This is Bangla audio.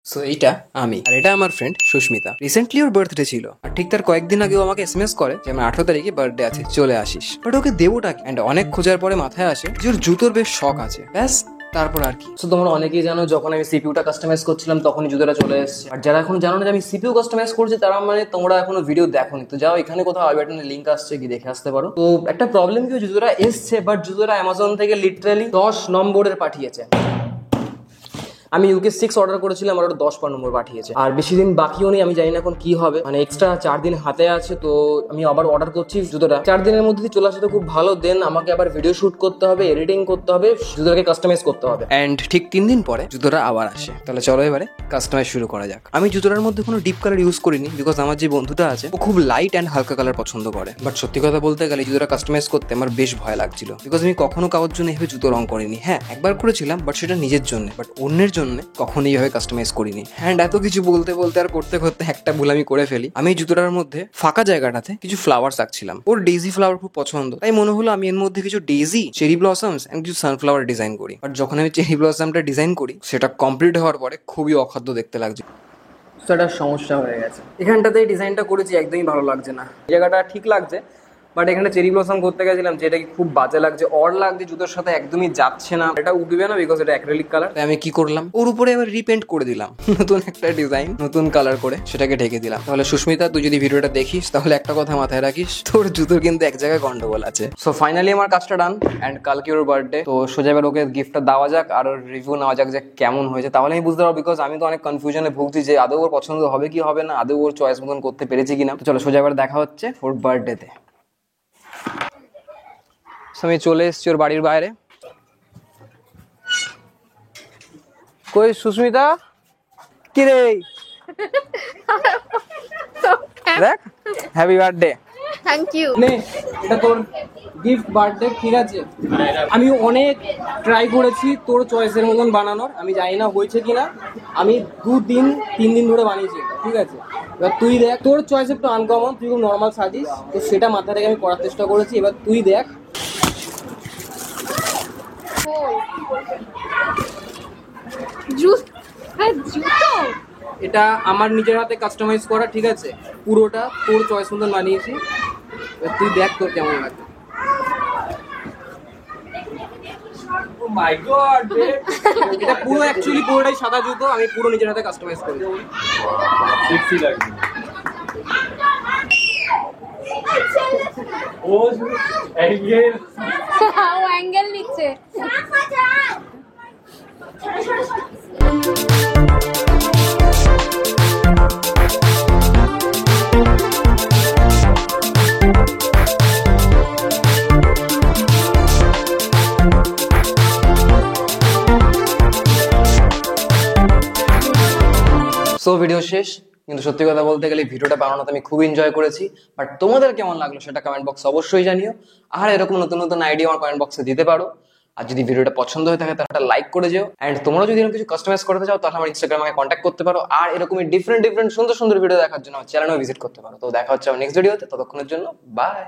সো এইটা আমি, আর এটা আমার ফ্রেন্ড সুস্মিতা। রিসেন্টলি ওর বার্থডে ছিল, আর ঠিক তার কয়েকদিন আগেও আমাকে এসএমএস করে যে আমার 18 তারিখে বার্থডে আছে, চলে আসিস। বাট ওকে দেবোটা কি? অ্যান্ড অনেক খোঁজার পরে মাথায় আসে যে ওর জুতোর বেশ শখ আছে, ব্যাস তারপর আর কি। সো তোমরা অনেকেই জানো, যখন আমি সিপিইউটা কাস্টমাইজ করছিলাম তখনই জুতোটা চলে এসেছে। আর যারা এখন জানো না যে আমি সিপিইউ কাস্টমাইজ করছি, তারা মানে তোমরা এখনো ভিডিও দেখোনি, তো যাও এখানে কোথাও আই বাটনে লিংক আসছে, কি দেখে আসতে পারো। তো একটা প্রবলেম কি, জুতোটা এসছে বাট জুতোটা অ্যামাজন থেকে লিটারালি 10 নম্বরের পাঠিয়েছে। আমি ইউকে 6 অর্ডার করেছিলাম, আর ওটা 10 নম্বর পাঠিয়েছে। আর বেশি দিন বাকিও নেই, আমি জানি না এখন কি হবে, মানে এক্সট্রা 4 দিন হাতে আছে। তো আমি আবার অর্ডার করছি জুতোটা, 4 দিনের মধ্যে চলে আসে তো খুব ভালো। দেন আমাকে আবার ভিডিও শুট করতে হবে, এডিটিং করতে হবে, জুতোটাকে কাস্টমাইজ করতে হবে। এন্ড ঠিক 3 দিন পরে জুতোটা আবার আসে। তাহলে চলো এবারে কাস্টমাইজ শুরু করা যাক। আমি জুতোটার মধ্যে কোনো ডিপ কালার ইউজ করিনি, বিকজ আমার যে বন্ধুটা আছে ও খুব লাইট অ্যান্ড হালকা কালার পছন্দ করে। বাট সত্যি কথা বলতে গেলে জুতোটা কাস্টমাইজ করতে আমার বেশ ভয় লাগছিল, বিকজ আমি কখনো কারোর জন্য এভাবে জুতো রং করিনি। হ্যাঁ, একবার করেছিলাম, বাট সেটা নিজের জন্য, বাট অন্যের জন্য কখনোই কাস্টমাইজ করিনি। হ্যান্ড এত কিছু বলতে বলতে আর করতে করতে একটা ভুল আমি করে ফেলি। আমি জুতোটার মধ্যে ফাঁকা জায়গাটাতে কিছু ফ্লাওয়ার্স আঁকছিলাম। ওর ডেইজি ফ্লাওয়ার খুব পছন্দ, তাই মনে হলো আমি এর মধ্যে কিছু ডেইজি, চেরি ব্লসমস এন্ড কিছু সানফ্লাওয়ার ডিজাইন করি। বাট যখন আমি চেরি ব্লসমটা ডিজাইন করি, সেটা কমপ্লিট হওয়ার পরে খুবই অখাদ্য দেখতে লাগছে। সেটা সমস্যা হয়ে গেছে। এখানটাতে ডিজাইনটা করেছি, একদমই ভালো লাগছে না। জায়গাটা ঠিক লাগছে, বাট এখানে চেরি ব্লসম করতে গেছিলাম, যেটা কি খুব বাজে লাগছে, অড লাগছে, জুতোর সাথে একদমই যাচ্ছে না। এটা উঠবে না, বিকজ এটা অ্যাক্রিলিক কালার। তাই আমি কি করলাম, ওর উপরে এবার রিপেন্ট করে দিলাম, নতুন একটা ডিজাইন, নতুন কালার করে সেটাকে ঢেকে দিলাম। তাহলে সুস্মিতা, তুই যদি ভিডিওটা দেখিস তাহলে একটা কথা মাথায় রাখিস, তোর জুতোর কিন্তু এক জায়গায় গন্ডগোল আছে। সো ফাইনালি আমার কাজটা ডান, অ্যান্ড কালকে ওর বার্থডে, তো সোজা এবার ওকে গিফটটা দেওয়া যাক আর ওর রিভিউ নেওয়া যাক যে কেমন হয়েছে। তাহলে আমি বুঝতে পারবো, বিকজ আমি তো অনেক কনফিউশনে ভুগছি যে আদৌ ওর পছন্দ হবে কি হবে না, আদৌ ওর চয়েস মতন করতে পেরেছি কিনা। তো চলো সোজা এবার দেখা হচ্ছে ওর বার্থডেতে। আমি চলে এসেছি ওর বাড়ির বাইরে। কই সুস্মিতা, কি রে? দেখ, হ্যাপি বার্থডে। Thank you. নে, এটা তোর গিফট, বার্থডে, ঠিক আছে? আমি অনেক ট্রাই করেছি তোর চয়েসের মতন বানানোর, আমি জানি না হয়েছে কিনা। আমি 2-3 দিন ধরে বানিয়েছি এটা, ঠিক আছে? এবার তুই দেখ, তোর চয়েস একটু আনকমন, তুই খুব নর্মাল সাজিস, তো সেটা মাথা রেখে আমি করার চেষ্টা করেছি। এবার তুই দেখ। জুতো এটা আমার নিজের হাতে কাস্টমাইজ করা, ঠিক আছে? পুরোটা তোর চয়েস মতন বানিয়েছি। তুই দেখ তোর কেমন লাগে। ও মাই গড, এটা পুরো অ্যাকচুয়ালি পুরোটাই সাদা জুতো, আমি পুরো নিজের হাতে কাস্টমাইজ করি। সেক্সি লাগছে। ও অ্যাঙ্গেল, ও অ্যাঙ্গেল নিচ্ছে। সো ভিডিও শেষ, কিন্তু সত্যি কথা বলতে গেলে ভিডিওটা বানানোতে আমি খুব এনজয় করেছি। বাট তোমাদের কেমন লাগলো সেটা কমেন্ট বক্সে অবশ্যই জানিও। আর এরকম নতুন নতুন আইডিয়া আমার কমেন্ট বক্সে দিতে পারো। আর যদি ভিডিওটা পছন্দ হয়ে থাকে তাহলে একটা লাইক করে যেও। অ্যান্ড তোমরা যদি এরকম কিছু কাস্টমাইজ করতে চাও তাহলে আমার ইনস্টাগ্রামে আমাকে কন্ট্যাক্ট করতে পারো। আর এরকমই ডিফারেন্ট সুন্দর সুন্দর ভিডিও দেখার জন্য আমার চ্যানেলেও ভিজিট করতে পারো। তো দেখা হচ্ছে আমার নেক্সট ভিডিওতে, ততক্ষণের জন্য বাই।